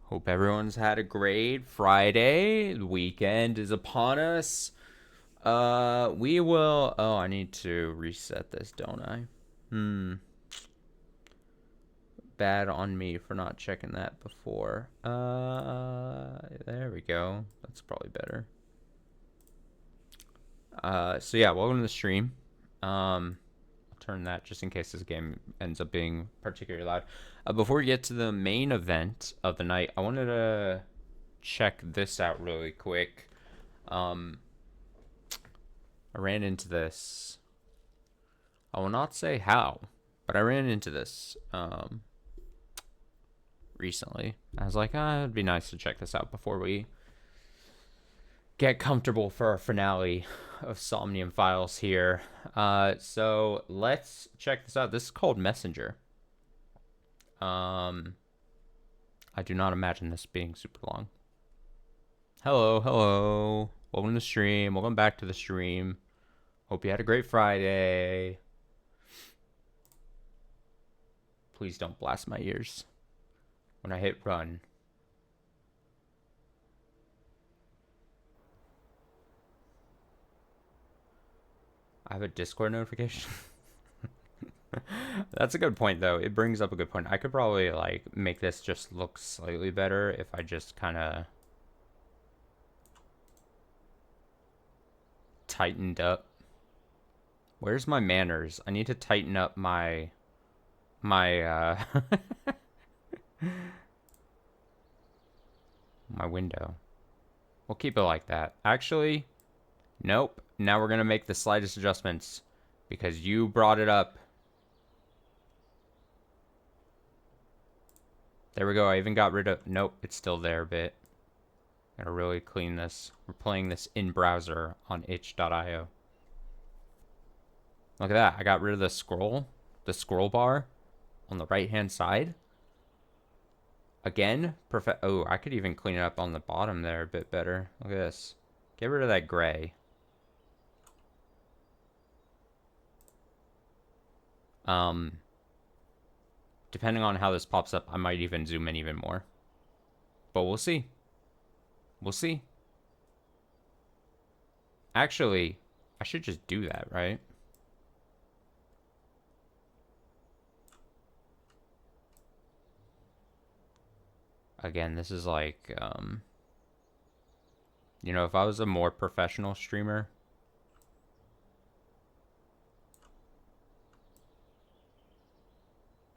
Hope everyone's had a great Friday. The weekend is upon us. We will. Oh, I need to reset this, don't I? Bad on me for not checking that before. There we go. That's probably better. So yeah, welcome to the stream. I'll turn that just in case this game ends up being particularly loud. Before we get to the main event of the night, I wanted to check this out really quick. Um, I ran into this. I will not say how, but I ran into this recently. I was like, it'd be nice to check this out before we get comfortable for our finale of Somnium Files here. So let's check this out. This is called Messenger. I do not imagine this being super long. Hello, hello. Welcome to the stream. Welcome back to the stream. Hope you had a great Friday. Please don't blast my ears when I hit run. I have a Discord notification. That's a good point, though. It brings up a good point. I could probably, like, make this just look slightly better if I just kind of tightened up. Where's my manners? I need to tighten up my my window. We'll keep it like that. Actually, nope. Now we're gonna make the slightest adjustments because you brought it up. There we go. I even got rid of... Nope, it's still there a bit. Gotta really clean this. We're playing this in browser on itch.io. Look at that. I got rid of the scroll bar on the right hand side. Again, perfect. Oh, I could even clean it up on the bottom there a bit better. Look at this. Get rid of that gray. Depending on how this pops up, I might even zoom in even more. But we'll see. We'll see. Actually, I should just do that, right? Again, this is like, you know, if I was a more professional streamer,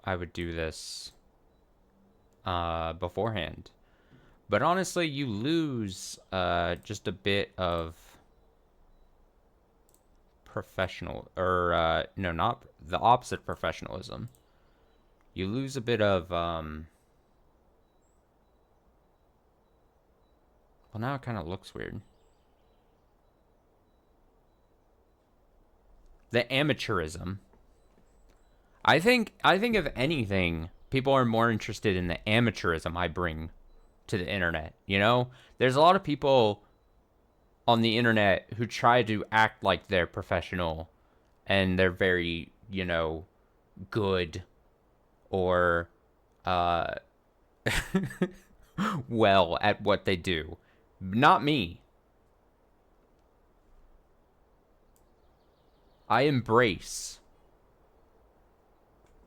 I would do this beforehand. But honestly, you lose just a bit of professional, or no, not the opposite professionalism. You lose a bit of, well, now it kind of looks weird. The amateurism. I think if anything, people are more interested in the amateurism I bring to the internet. You know, there's a lot of people on the internet who try to act like they're professional and they're very, you know, good or well at what they do. Not me. I embrace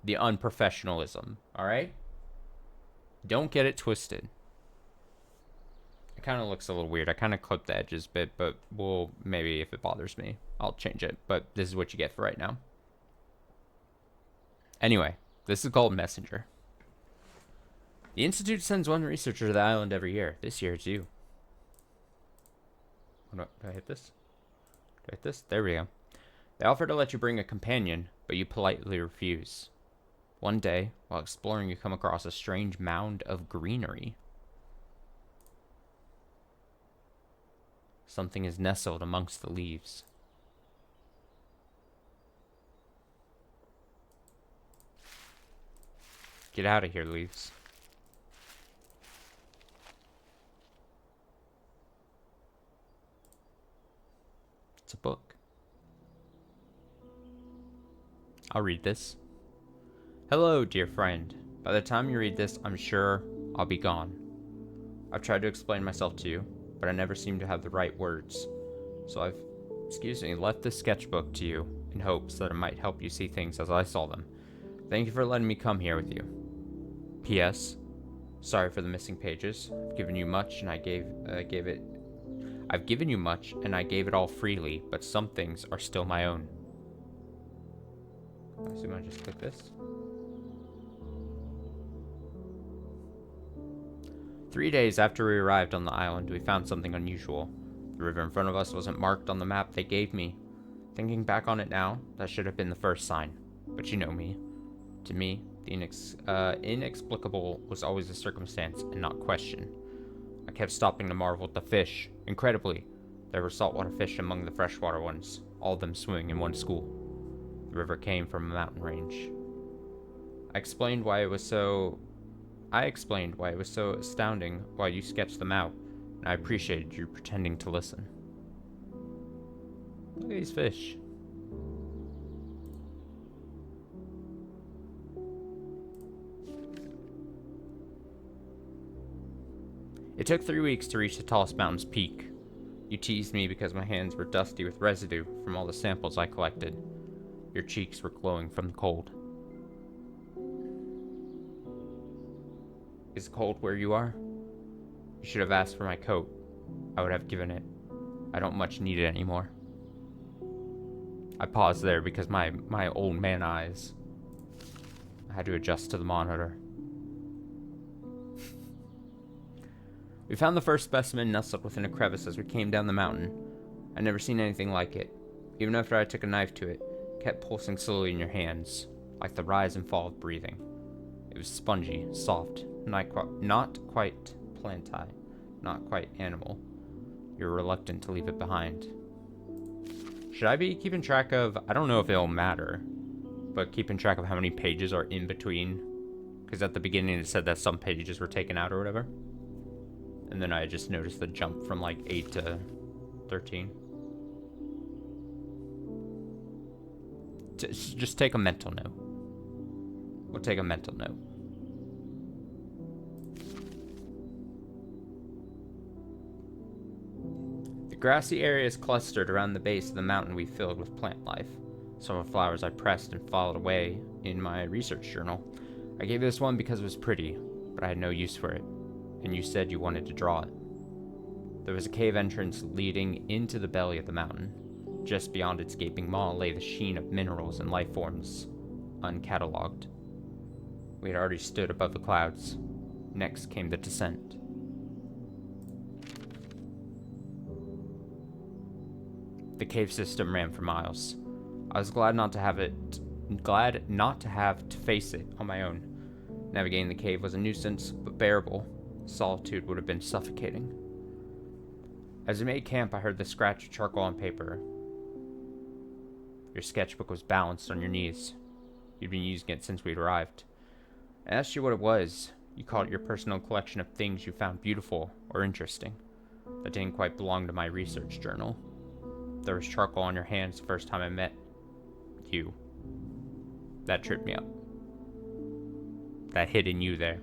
the unprofessionalism, all right? Don't get it twisted. It kind of looks a little weird. I kind of clipped the edges a bit, but we'll maybe if it bothers me, I'll change it. But this is what you get for right now. Anyway, this is called Messenger. The Institute sends one researcher to the island every year. This year it's you. Do I hit this? Do I hit this? There we go. They offer to let you bring a companion, but you politely refuse. One day, while exploring, you come across a strange mound of greenery. Something is nestled amongst the leaves. Get out of here, leaves. It's a book. I'll read this. Hello, dear friend. By the time you read this, I'm sure I'll be gone. I've tried to explain myself to you, but I never seem to have the right words. So I've, left this sketchbook to you in hopes that it might help you see things as I saw them. Thank you for letting me come here with you. P.S. Sorry for the missing pages. I've given you much and I gave it all freely, but some things are still my own. I assume I just click this. 3 days after we arrived on the island, we found something unusual. The river in front of us wasn't marked on the map they gave me. Thinking back on it now, that should have been the first sign. But you know me. To me, the inexplicable was always a circumstance and not question. I kept stopping to marvel at the fish. Incredibly, there were saltwater fish among the freshwater ones, all of them swimming in one school. The river came from a mountain range. I explained why it was so astounding while you sketched them out, and I appreciated you pretending to listen. Look at these fish. It took 3 weeks to reach the tallest mountain's peak. You teased me because my hands were dusty with residue from all the samples I collected. Your cheeks were glowing from the cold. Is it cold where you are? You should have asked for my coat. I would have given it. I don't much need it anymore. I paused there because my old man eyes. I had to adjust to the monitor. We found the first specimen nestled within a crevice as we came down the mountain. I'd never seen anything like it. Even after I took a knife to it, it kept pulsing slowly in your hands, like the rise and fall of breathing. It was spongy, soft, not quite plantae, not quite animal. You were reluctant to leave it behind. Should I be keeping track of, I don't know if it'll matter, but keeping track of how many pages are in between? Because at the beginning it said that some pages were taken out or whatever. And then I just noticed the jump from like 8 to 13. Just take a mental note. We'll take a mental note. The grassy areas clustered around the base of the mountain we filled with plant life. Some of the flowers I pressed and filed away in my research journal. I gave this one because it was pretty, but I had no use for it. And you said you wanted to draw it. There was a cave entrance leading into the belly of the mountain. Just beyond its gaping maw lay the sheen of minerals and life forms, uncatalogued. We had already stood above the clouds. Next came the descent. The cave system ran for miles. I was glad not to have to face it on my own. Navigating the cave was a nuisance, but bearable. Solitude would have been suffocating. As we made camp, I heard the scratch of charcoal on paper. Your sketchbook was balanced on your knees. You'd been using it since we'd arrived. I asked you what it was. You called it your personal collection of things you found beautiful or interesting. That didn't quite belong to my research journal. There was charcoal on your hands the first time I met you. That tripped me up. That hid in you there.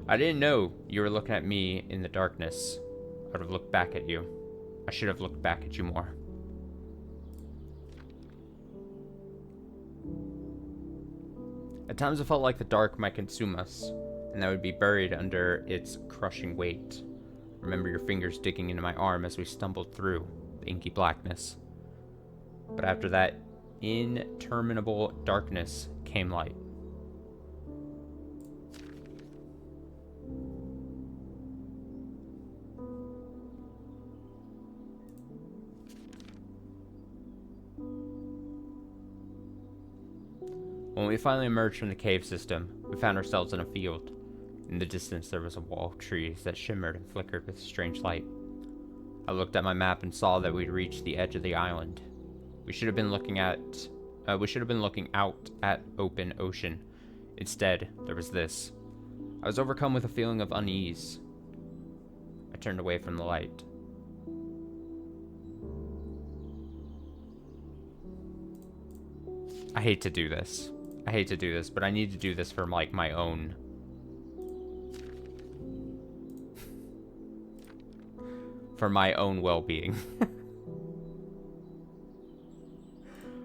I didn't know you were looking at me in the darkness. I would have looked back at you. I should have looked back at you more. At times it felt like the dark might consume us, and I would be buried under its crushing weight. Remember your fingers digging into my arm as we stumbled through the inky blackness. But after that interminable darkness came light. When we finally emerged from the cave system, we found ourselves in a field. In the distance, there was a wall of trees that shimmered and flickered with strange light. I looked at my map and saw that we'd reached the edge of the island. We should have been looking out at open ocean. Instead, there was this. I was overcome with a feeling of unease. I turned away from the light. I hate to do this, but I need to do this for like my own. for my own well-being.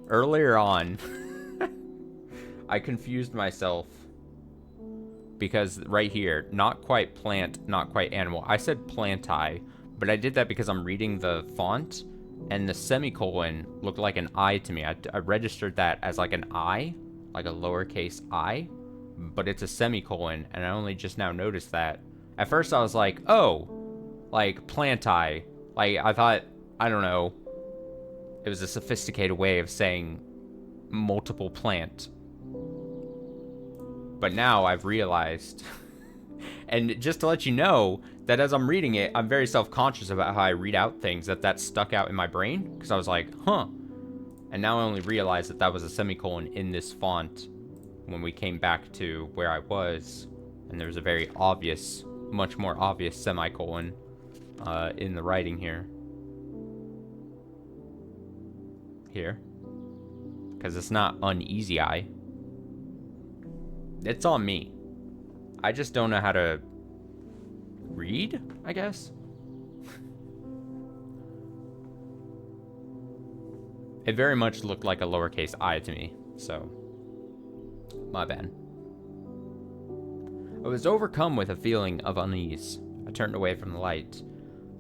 Earlier on, I confused myself because right here, not quite plant, not quite animal. I said planti, but I did that because I'm reading the font, and the semicolon looked like an I to me. I registered that as like an I, like a lowercase I, but it's a semicolon, and I only just now noticed that. At first I was like, oh, like planti. Like, I thought, I don't know, it was a sophisticated way of saying multiple plant. But now I've realized, and just to let you know, that as I'm reading it, I'm very self-conscious about how I read out things, that stuck out in my brain, because I was like, huh. And now I only realized that that was a semicolon in this font when we came back to where I was, and there was a very obvious, much more obvious semicolon in the writing here. Here. Because it's not uneasy eye. It's on me. I just don't know how to read, I guess. It very much looked like a lowercase I to me, so my bad. I was overcome with a feeling of unease. I turned away from the light,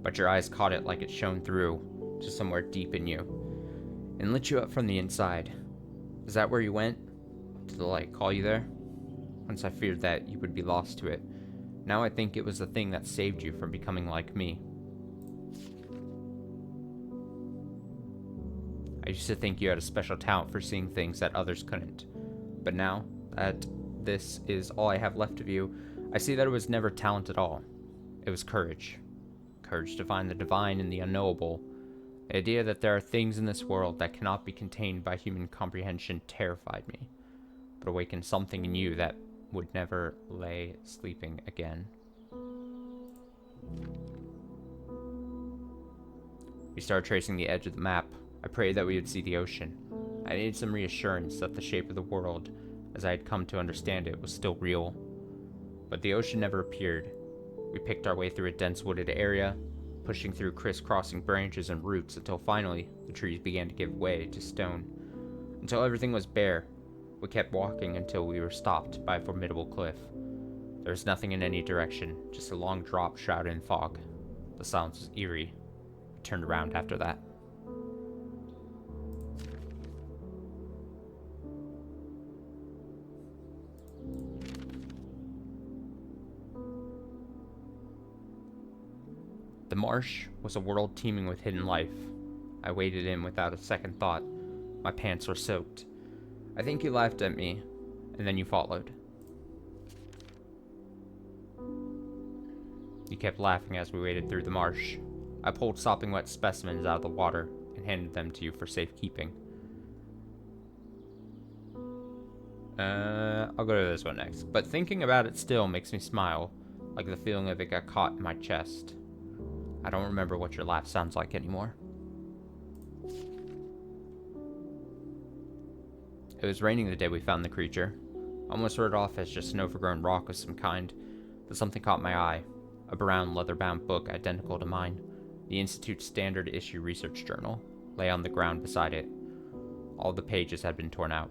but your eyes caught it like it shone through to somewhere deep in you and lit you up from the inside. Is that where you went? Did the light call you there? Once I feared that you would be lost to it. Now I think it was the thing that saved you from becoming like me. I used to think you had a special talent for seeing things that others couldn't. But now that this is all I have left of you, I see that it was never talent at all. It was courage. Courage to find the divine in the unknowable. The idea that there are things in this world that cannot be contained by human comprehension terrified me, but awakened something in you that would never lay sleeping again. We started tracing the edge of the map. I prayed that we would see the ocean. I needed some reassurance that the shape of the world, as I had come to understand it, was still real. But the ocean never appeared. We picked our way through a dense wooded area, pushing through crisscrossing branches and roots until finally the trees began to give way to stone. Until everything was bare, we kept walking until we were stopped by a formidable cliff. There was nothing in any direction, just a long drop shrouded in fog. The silence was eerie. We turned around after that. The marsh was a world teeming with hidden life. I waded in without a second thought. My pants were soaked. I think you laughed at me, and then you followed. You kept laughing as we waded through the marsh. I pulled sopping wet specimens out of the water and handed them to you for safekeeping. I'll go to this one next. But thinking about it still makes me smile, like the feeling of it got caught in my chest. I don't remember what your laugh sounds like anymore. It was raining the day we found the creature. I almost wrote it off as just an overgrown rock of some kind, but something caught my eye. A brown, leather-bound book identical to mine. The Institute's standard issue research journal lay on the ground beside it. All the pages had been torn out.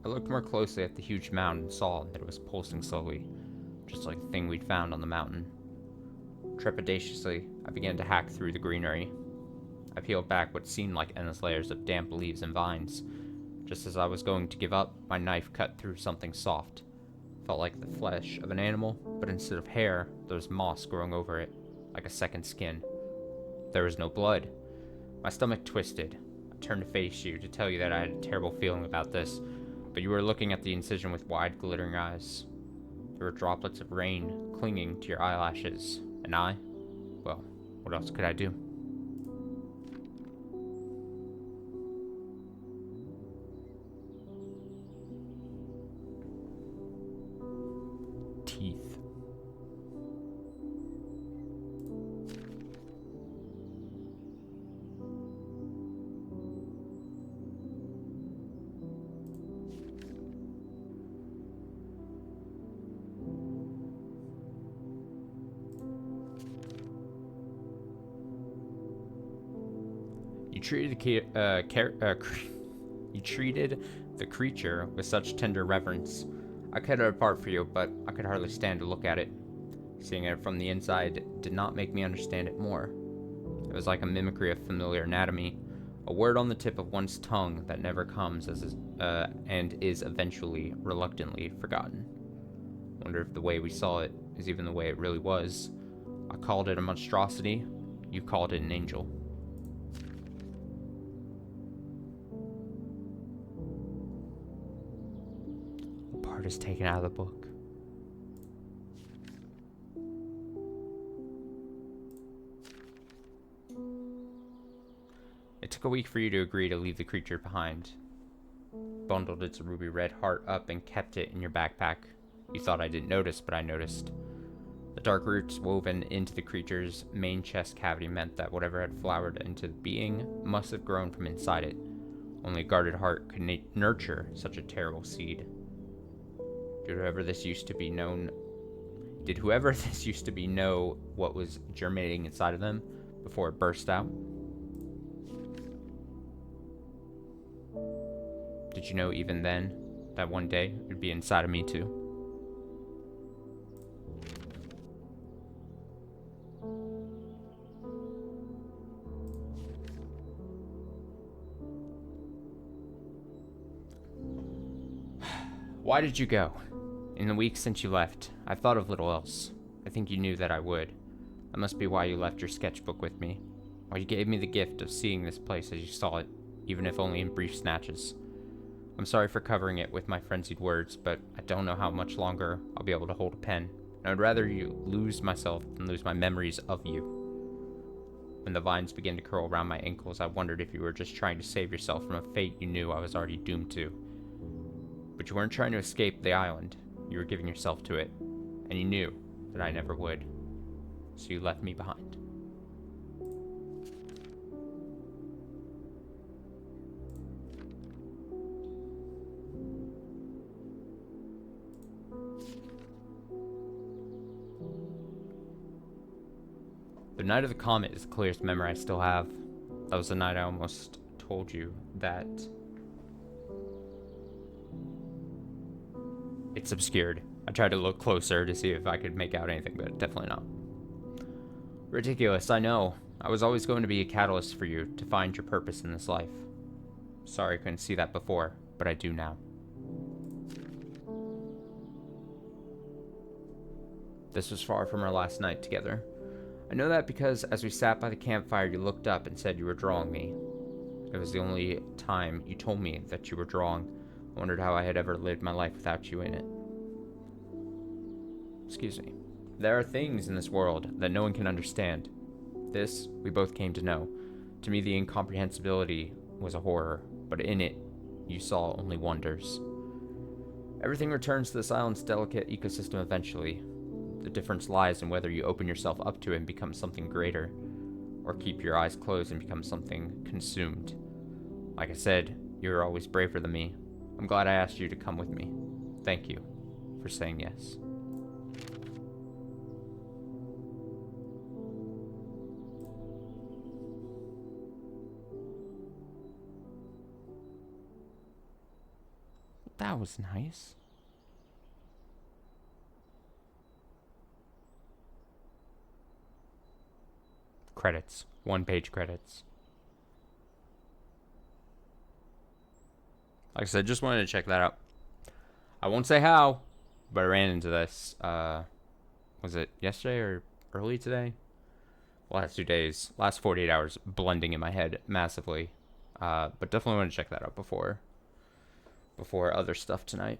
I looked more closely at the huge mound and saw that it was pulsing slowly, just like the thing we'd found on the mountain. Trepidatiously, I began to hack through the greenery. I peeled back what seemed like endless layers of damp leaves and vines. Just as I was going to give up, my knife cut through something soft. It felt like the flesh of an animal, but instead of hair, there was moss growing over it, like a second skin. There was no blood. My stomach twisted. I turned to face you to tell you that I had a terrible feeling about this, but you were looking at the incision with wide, glittering eyes. There were droplets of rain clinging to your eyelashes. And I? Well, what else could I do? Teeth. treated you treated the creature with such tender reverence. I cut it apart for you, but I could hardly stand to look at it. Seeing it from the inside did not make me understand it more. It was like a mimicry of familiar anatomy, a word on the tip of one's tongue that never comes and is eventually reluctantly forgotten. Wonder if the way we saw it is even the way it really was. I called it a monstrosity. You called it an angel. What part is taken out of the book? It took a week for you to agree to leave the creature behind. Bundled its ruby red heart up and kept it in your backpack. You thought I didn't notice, but I noticed. The dark roots woven into the creature's main chest cavity meant that whatever had flowered into being must have grown from inside it. Only a guarded heart could nurture such a terrible seed. Did whoever this used to be know what was germinating inside of them before it burst out? Did you know even then that one day it would be inside of me too? Why did you go? In the weeks since you left, I've thought of little else. I think you knew that I would. That must be why you left your sketchbook with me. Why you gave me the gift of seeing this place as you saw it, even if only in brief snatches. I'm sorry for covering it with my frenzied words, but I don't know how much longer I'll be able to hold a pen. And I'd rather you lose myself than lose my memories of you. When the vines began to curl around my ankles, I wondered if you were just trying to save yourself from a fate you knew I was already doomed to. But you weren't trying to escape the island. You were giving yourself to it. And you knew that I never would. So you left me behind. The night of the comet is the clearest memory I still have. That was the night I almost told you that it's obscured. I tried to look closer to see if I could make out anything, but definitely not. Ridiculous, I know. I was always going to be a catalyst for you to find your purpose in this life. Sorry I couldn't see that before, but I do now. This was far from our last night together. I know that because as we sat by the campfire, you looked up and said you were drawing me. It was the only time you told me that you were drawing. I wondered how I had ever lived my life without you in it. Excuse me. There are things in this world that no one can understand. This, we both came to know. To me, the incomprehensibility was a horror, but in it, you saw only wonders. Everything returns to this island's delicate ecosystem eventually. The difference lies in whether you open yourself up to it and become something greater, or keep your eyes closed and become something consumed. Like I said, you're always braver than me. I'm glad I asked you to come with me. Thank you for saying yes. That was nice. Credits. 1-page credits. Like I said, just wanted to check that out. I won't say how, but I ran into this. Was it yesterday or early today? Last 2 days. Last 48 hours blending in my head massively. But definitely want to check that out before other stuff tonight.